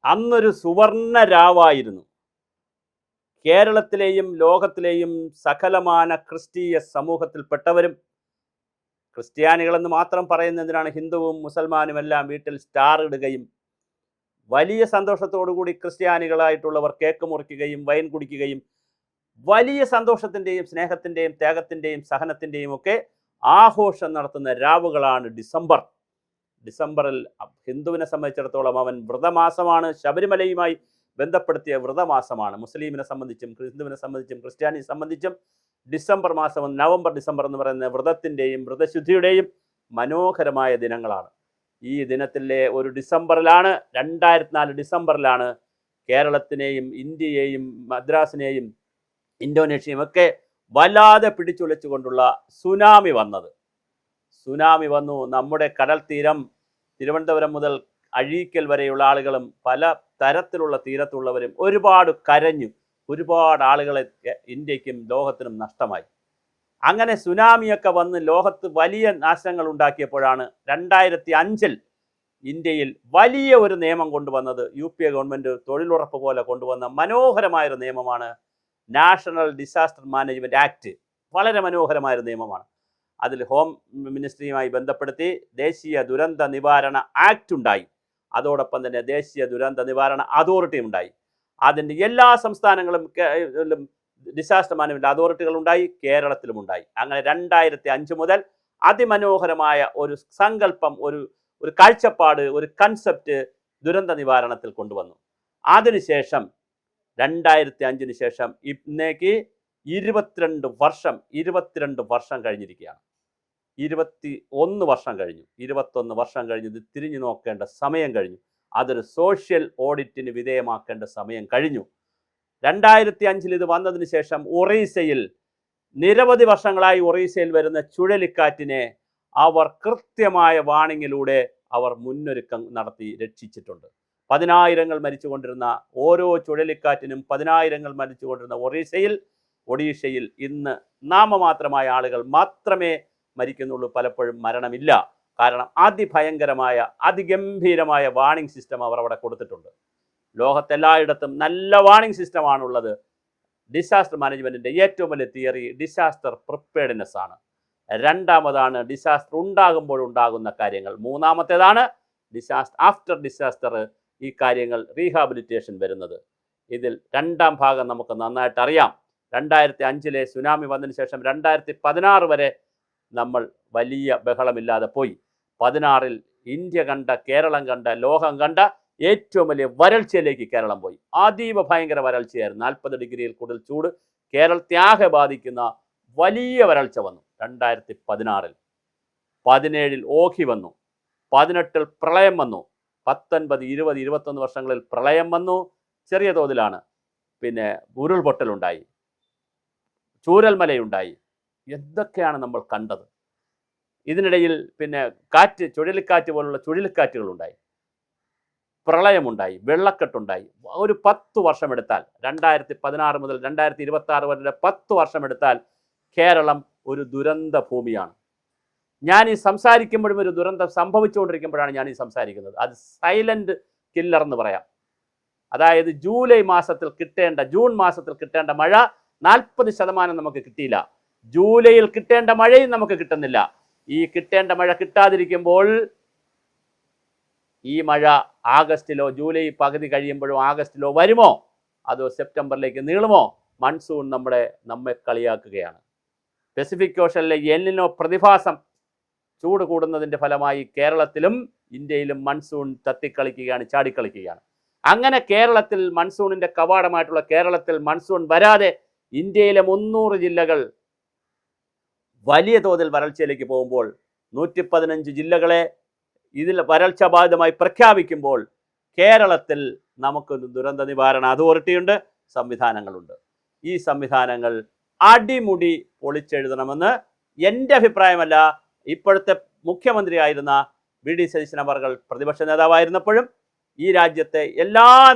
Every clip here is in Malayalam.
അന്നൊരു സുവർണ രാവായിരുന്നു. കേരളത്തിലെയും ലോകത്തിലെയും സകലമാന ക്രിസ്തീയ സമൂഹത്തിൽപ്പെട്ടവരും, ക്രിസ്ത്യാനികളെന്ന് മാത്രം പറയുന്നതിനാണ്, ഹിന്ദുവും മുസൽമാനും എല്ലാം വീട്ടിൽ സ്റ്റാർ ഇടുകയും വലിയ സന്തോഷത്തോടുകൂടി ക്രിസ്ത്യാനികളായിട്ടുള്ളവർ കേക്ക് മുറിക്കുകയും വൈൻ കുടിക്കുകയും വലിയ സന്തോഷത്തിൻ്റെയും സ്നേഹത്തിൻ്റെയും ത്യാഗത്തിൻ്റെയും സഹനത്തിൻ്റെയും ഒക്കെ ആഘോഷം നടത്തുന്ന രാവുകളാണ് ഡിസംബറിൽ ഹിന്ദുവിനെ സംബന്ധിച്ചിടത്തോളം അവൻ വ്രതമാസമാണ്. ശബരിമലയുമായി ബന്ധപ്പെടുത്തിയ വ്രതമാസമാണ്. മുസ്ലിമിനെ സംബന്ധിച്ചും ഹിന്ദുവിനെ സംബന്ധിച്ചും ക്രിസ്ത്യാനിയെ സംബന്ധിച്ചും ഡിസംബർ മാസം, നവംബർ ഡിസംബർ എന്ന് പറയുന്ന വ്രതത്തിൻ്റെയും വ്രതശുദ്ധിയുടെയും മനോഹരമായ ദിനങ്ങളാണ്. ഈ ദിനത്തിലെ ഒരു ഡിസംബറിലാണ്, 2004 ഡിസംബറിലാണ് കേരളത്തിനെയും ഇന്ത്യയെയും മദ്രാസിനെയും ഇന്തോനേഷ്യയും ഒക്കെ വല്ലാതെ പിടിച്ചുലച്ചുകൊണ്ടുള്ള സുനാമി വന്നത്. സുനാമി വന്നു. നമ്മുടെ കടൽ തീരം, തിരുവനന്തപുരം മുതൽ അഴീക്കൽ വരെയുള്ള ആളുകളും പല തരത്തിലുള്ള തീരത്തുള്ളവരും ഒരുപാട് കരഞ്ഞു. ഒരുപാട് ആളുകളെ ഇന്ത്യക്കും ലോകത്തിനും നഷ്ടമായി. അങ്ങനെ സുനാമിയൊക്കെ വന്ന് ലോകത്ത് വലിയ നാശങ്ങൾ ഉണ്ടാക്കിയപ്പോഴാണ് 2005 ഇന്ത്യയിൽ വലിയ ഒരു നിയമം കൊണ്ടുവന്നത്. UPA ഗവൺമെൻറ് തൊഴിലുറപ്പ് പോലെ കൊണ്ടുവന്ന മനോഹരമായൊരു നിയമമാണ് നാഷണൽ ഡിസാസ്റ്റർ മാനേജ്മെൻറ്റ് ആക്ട്. വളരെ മനോഹരമായൊരു നിയമമാണ്. അതിൽ ഹോം മിനിസ്ട്രിയുമായി ബന്ധപ്പെടുത്തി ദേശീയ ദുരന്ത നിവാരണ ആക്ട് ഉണ്ടായി. അതോടൊപ്പം തന്നെ ദേശീയ ദുരന്ത നിവാരണ അതോറിറ്റി ഉണ്ടായി. അതിൻ്റെ എല്ലാ സംസ്ഥാനങ്ങളും ഡിസാസ്റ്റർ മാനേജ്മെൻറ്റ് അതോറിറ്റികൾ ഉണ്ടായി, കേരളത്തിലും ഉണ്ടായി. അങ്ങനെ 2005 മുതൽ അതിമനോഹരമായ ഒരു സങ്കല്പം, ഒരു കാഴ്ചപ്പാട്, ഒരു കൺസെപ്റ്റ് ദുരന്ത നിവാരണത്തിൽ കൊണ്ടുവന്നു. അതിനുശേഷം 2005 ശേഷം ഇന്നേക്ക് 22 വർഷം കഴിഞ്ഞിരിക്കുകയാണ്. 21 വർഷം കഴിഞ്ഞു. 21 വർഷം കഴിഞ്ഞു. ഇത് തിരിഞ്ഞു നോക്കേണ്ട സമയം കഴിഞ്ഞു. അതൊരു സോഷ്യൽ ഓഡിറ്റിന് വിധേയമാക്കേണ്ട സമയം കഴിഞ്ഞു. 2005 ഇത് വന്നതിന് ശേഷം ഒറീസയിൽ നിരവധി വർഷങ്ങളായി ഒറീസയിൽ വരുന്ന ചുഴലിക്കാറ്റിനെ അവർ കൃത്യമായ വാണിങ്ങിലൂടെ അവർ മുന്നൊരുക്കം നടത്തി രക്ഷിച്ചിട്ടുണ്ട്. 10,000 മരിച്ചുകൊണ്ടിരുന്ന ഓരോ ചുഴലിക്കാറ്റിനും 10,000 മരിച്ചുകൊണ്ടിരുന്ന ഒഡീഷയിൽ ഇന്ന് നാമമാത്രമായ ആളുകൾ മാത്രമേ മരിക്കുന്നുള്ളൂ. പലപ്പോഴും മരണമില്ല. കാരണം അതിഭയങ്കരമായ അതിഗംഭീരമായ വാണിംഗ് സിസ്റ്റം അവർ അവിടെ കൊടുത്തിട്ടുണ്ട്. ലോകത്തെല്ലായിടത്തും നല്ല വാണിംഗ് സിസ്റ്റമാണുള്ളത്. ഡിസാസ്റ്റർ മാനേജ്മെൻറ്റിൻ്റെ ഏറ്റവും വലിയ തിയറി ഡിസാസ്റ്റർ പ്രിപ്പയർഡ്നെസ് ആണ്. രണ്ടാമതാണ് ഡിസാസ്റ്റർ ഉണ്ടാകുമ്പോഴുണ്ടാകുന്ന കാര്യങ്ങൾ. മൂന്നാമത്തേതാണ് ആഫ്റ്റർ ഡിസാസ്റ്റർ ഈ കാര്യങ്ങൾ റീഹാബിലിറ്റേഷൻ വരുന്നത്. ഇതിൽ രണ്ടാം ഭാഗം നമുക്ക് നന്നായിട്ട് അറിയാം. 2005 സുനാമി വന്നതിന് ശേഷം 2016 വരെ നമ്മൾ വലിയ ബഹളമില്ലാതെ പോയി. 16 ഇന്ത്യ കണ്ട, കേരളം കണ്ട, ലോകം കണ്ട ഏറ്റവും വലിയ വരൾച്ചയിലേക്ക് കേരളം പോയി. അതീവ ഭയങ്കര വരൾച്ചയായിരുന്നു. 40 ഡിഗ്രിയിൽ കൂടുതൽ ചൂട് കേരളത്തെ ബാധിക്കുന്ന വലിയ വരൾച്ച വന്നു 2016. 17 ഓഖി വന്നു. 18 പ്രളയം വന്നു. 19, 20, 21 വർഷങ്ങളിൽ പ്രളയം വന്നു. ചെറിയ തോതിലാണ്. പിന്നെ ഉരുൾപൊട്ടലുണ്ടായി, ചൂരൽമലയുണ്ടായി. എന്തൊക്കെയാണ് നമ്മൾ കണ്ടത്. ഇതിനിടയിൽ പിന്നെ ചുഴലിക്കാറ്റ് പോലുള്ള ചുഴലിക്കാറ്റുകളുണ്ടായി, പ്രളയമുണ്ടായി, വെള്ളക്കെട്ടുണ്ടായി. ഒരു 10 വർഷമെടുത്താൽ 2016 മുതൽ 2026 വരെ 10 വർഷമെടുത്താൽ കേരളം ഒരു ദുരന്ത ഭൂമിയാണ്. ഞാൻ ഈ സംസാരിക്കുമ്പോഴും ഒരു ദുരന്തം സംഭവിച്ചുകൊണ്ടിരിക്കുമ്പോഴാണ് ഞാൻ ഈ സംസാരിക്കുന്നത്. അത് സൈലന്റ് കില്ലർ എന്ന് പറയാം. അതായത് ജൂൺ മാസത്തിൽ കിട്ടേണ്ട മഴ 40% നമുക്ക് കിട്ടിയില്ല. ജൂലൈയിൽ കിട്ടേണ്ട മഴയും നമുക്ക് കിട്ടുന്നില്ല. ഈ കിട്ടേണ്ട മഴ കിട്ടാതിരിക്കുമ്പോൾ ഈ മഴ ആഗസ്റ്റിലോ ജൂലൈ പകുതി കഴിയുമ്പോഴോ ആഗസ്റ്റിലോ വരുമോ അതോ സെപ്റ്റംബറിലേക്ക് നീളുമോ? മൺസൂൺ നമ്മെ കളിയാക്കുകയാണ്. പസഫിക് ഓഷനിലെ എൽനിനോ പ്രതിഭാസം ചൂട് കൂടുന്നതിൻ്റെ ഫലമായി കേരളത്തിലും ഇന്ത്യയിലും മൺസൂൺ തത്തിക്കളിക്കുകയാണ്, ചാടിക്കളിക്കുകയാണ്. അങ്ങനെ കേരളത്തിൽ മൺസൂണിൻ്റെ കവാടമായിട്ടുള്ള കേരളത്തിൽ മൺസൂൺ വരാതെ ഇന്ത്യയിലെ 300 ജില്ലകൾ വലിയ തോതിൽ വരൾച്ചയിലേക്ക് പോകുമ്പോൾ 115 ജില്ലകളെ ഇതിൽ വരൾച്ച ബാധിതമായി പ്രഖ്യാപിക്കുമ്പോൾ കേരളത്തിൽ നമുക്ക് ദുരന്ത നിവാരണ അതോറിറ്റിയുണ്ട്, സംവിധാനങ്ങളുണ്ട്. ഈ സംവിധാനങ്ങൾ അടിമുടി പൊളിച്ചെഴുതണമെന്ന് എൻ്റെ അഭിപ്രായമല്ല. ഇപ്പോഴത്തെ മുഖ്യമന്ത്രിയായിരുന്ന VD സതീശൻ അവർകൾ പ്രതിപക്ഷ നേതാവായിരുന്നപ്പോഴും ഈ രാജ്യത്തെ എല്ലാ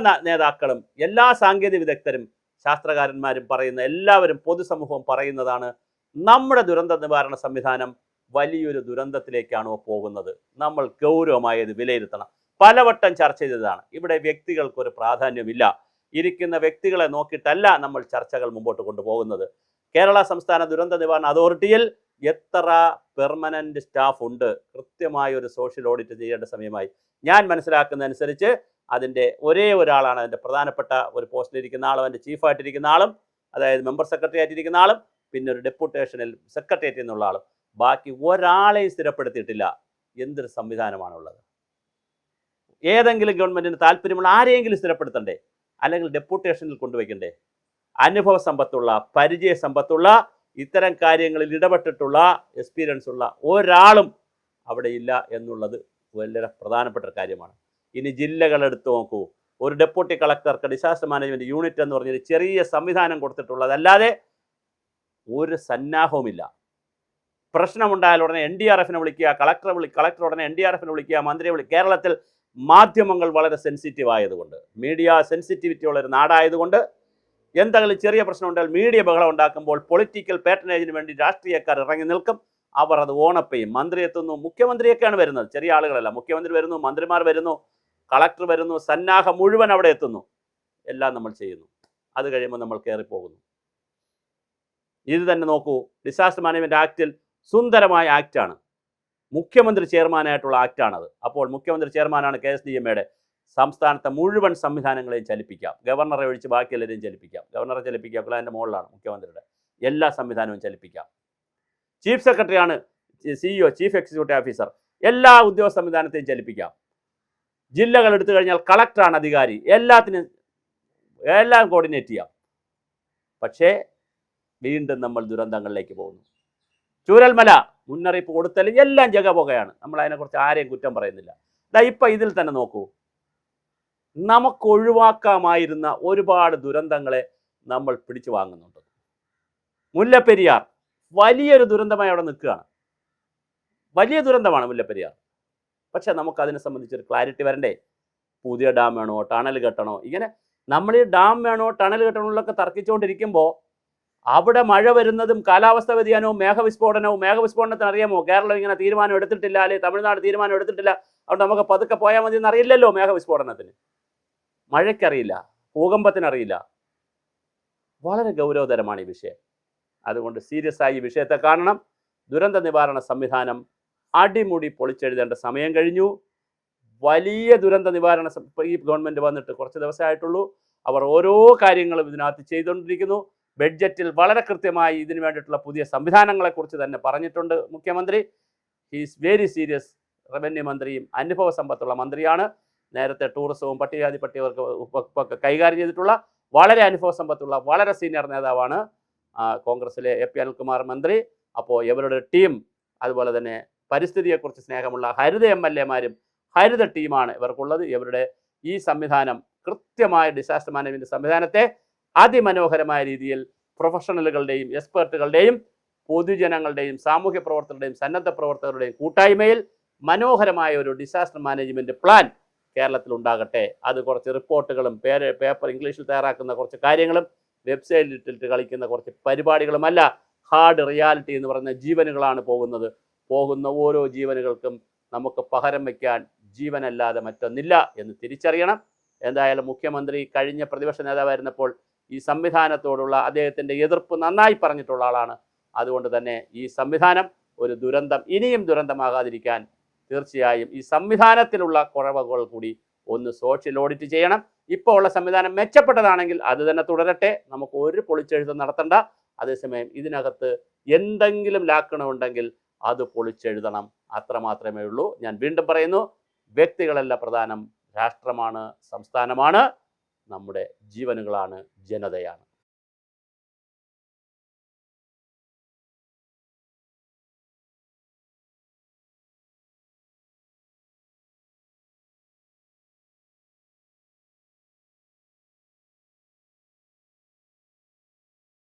നേതാക്കളും, എല്ലാ സാങ്കേതിക വിദഗ്ധരും, ശാസ്ത്രകാരന്മാരും പറയുന്ന എല്ലാവരും, പൊതുസമൂഹവും പറയുന്നതാണ്, നമ്മുടെ ദുരന്ത നിവാരണ സംവിധാനം വലിയൊരു ദുരന്തത്തിലേക്കാണോ പോകുന്നത്? നമ്മൾ ഗൗരവമായി ഇത് വിലയിരുത്തണം. പലവട്ടം ചർച്ച ചെയ്തതാണ്. ഇവിടെ വ്യക്തികൾക്കൊരു പ്രാധാന്യമില്ല. ഇരിക്കുന്ന വ്യക്തികളെ നോക്കിയിട്ടല്ല നമ്മൾ ചർച്ചകൾ മുമ്പോട്ട് കൊണ്ടുപോകുന്നത്. കേരള സംസ്ഥാന ദുരന്ത നിവാരണ അതോറിറ്റിയിൽ എത്ര പെർമനന്റ് സ്റ്റാഫ് ഉണ്ട്? കൃത്യമായ ഒരു സോഷ്യൽ ഓഡിറ്റ് ചെയ്യേണ്ട സമയമായി. ഞാൻ മനസ്സിലാക്കുന്നതനുസരിച്ച് അതിൻ്റെ ഒരേ ഒരാളാണ് അതിൻ്റെ പ്രധാനപ്പെട്ട ഒരു പോസ്റ്റിലിരിക്കുന്ന ആളും അതിൻ്റെ ചീഫായിട്ടിരിക്കുന്ന ആളും, അതായത് മെമ്പർ സെക്രട്ടറി ആയിട്ടിരിക്കുന്ന ആളും, പിന്നെ ഒരു ഡെപ്യൂട്ടേഷനിൽ സെക്രട്ടേറിയറ്റിൽ നിന്നുള്ള ആളും. ബാക്കി ഒരാളെയും സ്ഥിരപ്പെടുത്തിയിട്ടില്ല. എന്തൊരു സംവിധാനമാണുള്ളത്? ഏതെങ്കിലും ഗവൺമെൻറ്റിന് താല്പര്യമുള്ള ആരെയെങ്കിലും സ്ഥിരപ്പെടുത്തണ്ടേ? അല്ലെങ്കിൽ ഡെപ്യൂട്ടേഷനിൽ കൊണ്ടുവയ്ക്കണ്ടേ? അനുഭവ സമ്പത്തുള്ള, പരിചയ സമ്പത്തുള്ള, ഇത്തരം കാര്യങ്ങളിൽ ഇടപെട്ടിട്ടുള്ള എക്സ്പീരിയൻസ് ഉള്ള ഒരാളും അവിടെ ഇല്ല എന്നുള്ളത് വളരെ പ്രധാനപ്പെട്ട ഒരു കാര്യമാണ്. ഇനി ജില്ലകളെടുത്ത് നോക്കൂ. ഒരു ഡെപ്യൂട്ടി കളക്ടർക്ക് ഡിസാസ്റ്റർ മാനേജ്മെൻറ്റ് യൂണിറ്റ് എന്ന് പറഞ്ഞൊരു ചെറിയ സംവിധാനം കൊടുത്തിട്ടുള്ളതല്ലാതെ ഒരു സന്നാഹവുമില്ല. പ്രശ്നമുണ്ടായാൽ ഉടനെ NDRFനെ വിളിക്കുക, കളക്ടർ ഉടനെ NDRFനെ വിളിക്കുക, മന്ത്രിയെ വിളിക്കുക. കേരളത്തിൽ മാധ്യമങ്ങൾ വളരെ സെൻസിറ്റീവ് ആയതുകൊണ്ട്, മീഡിയ സെൻസിറ്റിവിറ്റി ഉള്ളൊരു നാടായതുകൊണ്ട് എന്തെങ്കിലും ചെറിയ പ്രശ്നം ഉണ്ടായാൽ മീഡിയ ബഹളം ഉണ്ടാക്കുമ്പോൾ പൊളിറ്റിക്കൽ പാറ്റേണേജിന് വേണ്ടി രാഷ്ട്രീയക്കാർ ഇറങ്ങി നിൽക്കും. അവർ അത് ഓണപ്പയും. മന്ത്രി എത്തുന്നു, മുഖ്യമന്ത്രിയൊക്കെയാണ് വരുന്നത്, ചെറിയ ആളുകളല്ല. മുഖ്യമന്ത്രി വരുന്നു, മന്ത്രിമാർ വരുന്നു, കളക്ടർ വരുന്നു, സന്നാഹം മുഴുവൻ അവിടെ എത്തുന്നു. എല്ലാം നമ്മൾ ചെയ്യുന്നു. അത് കഴിയുമ്പോൾ നമ്മൾ കയറിപ്പോകുന്നു. ഇത് തന്നെ നോക്കൂ. ഡിസാസ്റ്റർ മാനേജ്മെൻറ്റ് ആക്റ്റിൽ സുന്ദരമായ ആക്റ്റാണ്. മുഖ്യമന്ത്രി ചെയർമാനായിട്ടുള്ള ആക്റ്റാണത്. അപ്പോൾ മുഖ്യമന്ത്രി ചെയർമാനാണ് KSDMയുടെ. സംസ്ഥാനത്തെ മുഴുവൻ സംവിധാനങ്ങളെയും ചലിപ്പിക്കാം. ഗവർണറെ ഒഴിച്ച് ബാക്കി എല്ലാവരെയും ചലിപ്പിക്കാം. ഗവർണറെ ചലിപ്പിക്കാം, അതിൻ്റെ മുകളിലാണ് മുഖ്യമന്ത്രിയുടെ. എല്ലാ സംവിധാനവും ചലിപ്പിക്കാം. ചീഫ് സെക്രട്ടറിയാണ് CEO, ചീഫ് എക്സിക്യൂട്ടീവ് ഓഫീസർ. എല്ലാ ഉദ്യോഗ സംവിധാനത്തെയും ചലിപ്പിക്കാം. ജില്ലകൾ എടുത്തു കഴിഞ്ഞാൽ കളക്ടറാണ് അധികാരി. എല്ലാം കോർഡിനേറ്റ് ചെയ്യാം. പക്ഷേ വീണ്ടും നമ്മൾ ദുരന്തങ്ങളിലേക്ക് പോകുന്നു. ചൂരൽമല മുന്നറിയിപ്പ് കൊടുത്താലും എല്ലാം ജഗപുകയാണ്. നമ്മൾ അതിനെക്കുറിച്ച് ആരെയും കുറ്റം പറയുന്നില്ല. ഇപ്പം ഇതിൽ തന്നെ നോക്കൂ. നമുക്ക് ഒഴിവാക്കാമായിരുന്ന ഒരുപാട് ദുരന്തങ്ങളെ നമ്മൾ പിടിച്ചു വാങ്ങുന്നുണ്ട്. മുല്ലപ്പെരിയാർ വലിയൊരു ദുരന്തമായി അവിടെ നിൽക്കുകയാണ്. വലിയ ദുരന്തമാണ് മുല്ലപ്പെരിയാർ. പക്ഷെ നമുക്കതിനെ സംബന്ധിച്ചൊരു ക്ലാരിറ്റി വരണ്ടേ? പുതിയ ഡാം വേണോ, ടണൽ കെട്ടണോ? ഇങ്ങനെ നമ്മൾ ഈ ഡാം വേണോ, ടണൽ കെട്ടണമൊക്കെ തർക്കിച്ചുകൊണ്ടിരിക്കുമ്പോൾ അവിടെ മഴ വരുന്നതും കാലാവസ്ഥ വ്യതിയാനവും മേഘവിസ്ഫോടനത്തിന് അറിയാമോ? കേരളം ഇങ്ങനെ തീരുമാനം എടുത്തിട്ടില്ല, അല്ലെങ്കിൽ തമിഴ്നാട് തീരുമാനം എടുത്തിട്ടില്ല, അതുകൊണ്ട് നമുക്ക് പതുക്കെ പോയാൽ മതി എന്നറിയില്ലല്ലോ. മേഘവിസ്ഫോടനത്തിന്, മഴയ്ക്കറിയില്ല, ഭൂകമ്പത്തിനറിയില്ല. വളരെ ഗൗരവതരമാണ് ഈ വിഷയം. അതുകൊണ്ട് സീരിയസ് ആയി ഈ വിഷയത്തെ കാണണം. ദുരന്ത നിവാരണ സംവിധാനം അടിമുടി പൊളിച്ചെഴുതേണ്ട സമയം കഴിഞ്ഞു. വലിയ ദുരന്ത നിവാരണ ഈ ഗവൺമെൻറ് വന്നിട്ട് കുറച്ച് ദിവസമായിട്ടുള്ളൂ. അവർ ഓരോ കാര്യങ്ങളും ഇതിനകത്ത് ചെയ്തുകൊണ്ടിരിക്കുന്നു. ബഡ്ജറ്റിൽ വളരെ കൃത്യമായി ഇതിനു വേണ്ടിയിട്ടുള്ള പുതിയ സംവിധാനങ്ങളെക്കുറിച്ച് തന്നെ പറഞ്ഞിട്ടുണ്ട് മുഖ്യമന്ത്രി. He's very serious. റവന്യൂ മന്ത്രിയും അനുഭവ സമ്പത്തുള്ള മന്ത്രിയാണ്. നേരത്തെ ടൂറിസവും പട്ടികജാതി പട്ടികവർഗമൊക്കെ കൈകാര്യം ചെയ്തിട്ടുള്ള വളരെ അനുഭവ സമ്പത്തുള്ള വളരെ സീനിയർ നേതാവാണ് കോൺഗ്രസിലെ AP അനിൽകുമാർ മന്ത്രി. അപ്പോൾ ഇവരുടെ ടീം, അതുപോലെ തന്നെ പരിസ്ഥിതിയെക്കുറിച്ച് സ്നേഹമുള്ള ഹരിത MLAമാരും ഹരിത ടീമാണ് ഇവർക്കുള്ളത്. ഇവരുടെ ഈ സംവിധാനം, കൃത്യമായ ഡിസാസ്റ്റർ മാനേജ്മെൻറ്റ് സംവിധാനത്തെ അതിമനോഹരമായ രീതിയിൽ പ്രൊഫഷണലുകളുടെയും എക്സ്പെർട്ടുകളുടെയും പൊതുജനങ്ങളുടെയും സാമൂഹ്യ പ്രവർത്തകരുടെയും സന്നദ്ധ പ്രവർത്തകരുടെയും കൂട്ടായ്മയിൽ മനോഹരമായ ഒരു ഡിസാസ്റ്റർ മാനേജ്മെൻറ്റ് പ്ലാൻ കേരളത്തിൽ ഉണ്ടാകട്ടെ. അത് കുറച്ച് റിപ്പോർട്ടുകളും പേപ്പർ ഇംഗ്ലീഷിൽ തയ്യാറാക്കുന്ന കുറച്ച് കാര്യങ്ങളും വെബ്സൈറ്റിൽ ഇട്ടിട്ട് കളിക്കുന്ന കുറച്ച് പരിപാടികളുമല്ല. ഹാർഡ് റിയാലിറ്റി എന്ന് പറയുന്ന ജീവനുകളാണ് പോകുന്ന ഓരോ ജീവനുകൾക്കും നമുക്ക് പകരം വയ്ക്കാൻ ജീവനല്ലാതെ മറ്റൊന്നില്ല എന്ന് തിരിച്ചറിയണം. എന്തായാലും മുഖ്യമന്ത്രി കഴിഞ്ഞ പ്രതിപക്ഷ നേതാവായിരുന്നപ്പോൾ ഈ സംവിധാനത്തോടുള്ള അദ്ദേഹത്തിൻ്റെ എതിർപ്പ് നന്നായി പറഞ്ഞിട്ടുള്ള ആളാണ്. അതുകൊണ്ട് തന്നെ ഈ സംവിധാനം ഒരു ദുരന്തം ഇനിയും ദുരന്തമാകാതിരിക്കാൻ തീർച്ചയായും ഈ സംവിധാനത്തിലുള്ള കുറവുകൾ കൂടി ഒന്ന് സോഷ്യൽ ഓഡിറ്റ് ചെയ്യണം. ഇപ്പോൾ ഉള്ള സംവിധാനം മെച്ചപ്പെട്ടതാണെങ്കിൽ അത് തന്നെ തുടരട്ടെ. നമുക്ക് ഒരു പൊളിച്ചെഴുതും നടത്തണ്ട. അതേസമയം ഇതിനകത്ത് എന്തെങ്കിലും ലാക്കണമുണ്ടെങ്കിൽ അത് പൊളിച്ചെഴുതണം. അത്ര മാത്രമേ ഉള്ളൂ. ഞാൻ വീണ്ടും പറയുന്നു, വ്യക്തികളല്ല പ്രധാനം. രാഷ്ട്രമാണ്, സംസ്ഥാനമാണ്, നമ്മുടെ ജീവനുകളാണ്, ജനതയാണ്.